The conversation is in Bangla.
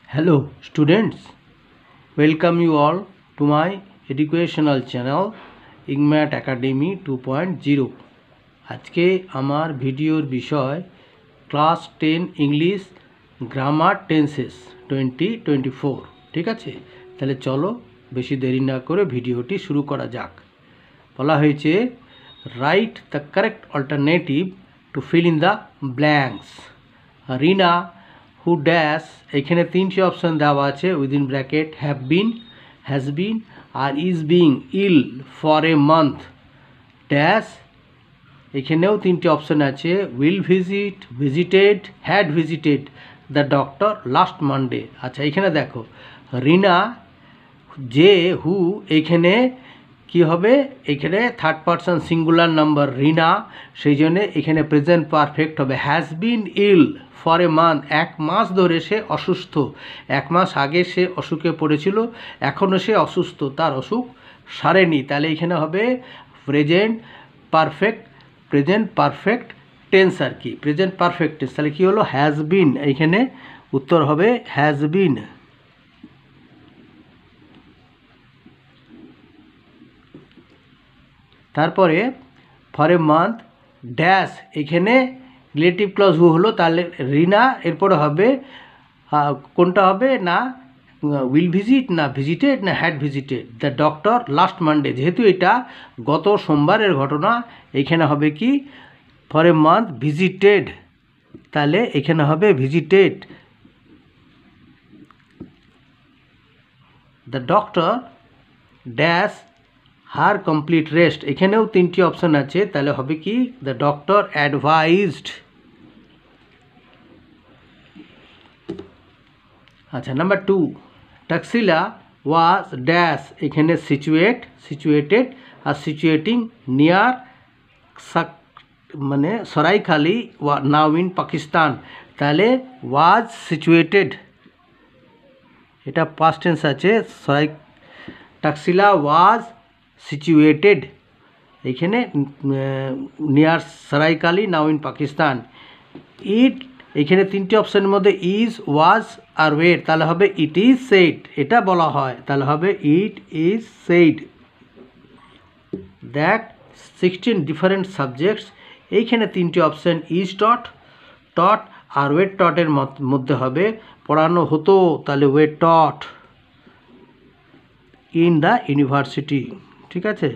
Hello students, welcome you all to my educational channel IGMAT Academy 2.0। আজকে আমার ভিডিওর বিষয় ক্লাস 10 ইংলিশ গ্রামার টেন্সেস 2024। ঠিক আছে, তাহলে চলো বেশি দেরি না করে ভিডিওটি শুরু করা যাক। বলা হয়েছে right the correct alternative to fill in the blanks. Rina who dash, এখানে তিনটি অপশান দেওয়া আছে within bracket have been, has been আর is being ill for a month dash. এখানেও তিনটি অপশান আছে will visit, visited, had visited the doctor last Monday. আচ্ছা, এখানে দেখো রিনা যে হু, এখানে কি হবে, এখানে third person singular number Rina, সেই জন্যে এখানে প্রেজেন্ট পারফেক্ট হবে। Has been ill for a month, এক মাস ধরে সে অসুস্থ, এক মাস আগে সে অসুখে পড়েছিল, এখনও সে অসুস্থ, তার অসুখ সারেনি। তাহলে এখানে হবে প্রেজেন্ট পারফেক্ট টেন্স আর কি, প্রেজেন্ট পারফেক্ট টেন্স। তাহলে কী হলো, হ্যাজ বিন, এইখানে উত্তর হবে হ্যাজ বিন। তারপরে ফর এ মান্থ ড্যাশ, এখানে রিলেটিভ ক্লজ হু হলো, তাহলে রিনা এরপরে হবে কোনটা হবে না উইল ভিজিট, না ভিজিটেড, না had visited the doctor last Monday. যেহেতু এটা গত সোমবারের ঘটনা, এখানে হবে কি ফর এ মান্থ ভিজিটেড, তাহলে এখানে হবে visited the doctor dash her complete rest. এখানেও তিনটি অপশান আছে, তাহলে হবে কি দ্য ডক্টর অ্যাডভাইজড। আচ্ছা, নাম্বার 2 টাক্সিলা ওয়াজ ড্যাশ, এখানে সিচুয়েটেড আর সিচুয়েটিং নিয়ার মানে সরাইখালি নাও ইন পাকিস্তান। তাহলে ওয়াজ সিচুয়েটেড, এটা পাস্ট টেন্স আছে, টাক্সিলা ওয়াজ সিচুয়েটেড এখানে নিয়ার সরাইকালি নাও ইন পাকিস্তান। ইট, এখানে তিনটি অপশানের মধ্যে ইজ, ওয়াজ আর ওয়ের, তাহলে হবে ইট ইজ সেইড, এটা বলা হয়, তাহলে হবে it is said that 16 different subjects. এইখানে তিনটি অপশান ইজ টট আর ওয়ের টটের মধ্যে হবে পড়ানো হতো, তাহলে ওয়ের টট ইন দ্য ইউনিভার্সিটি। ঠিক আছে।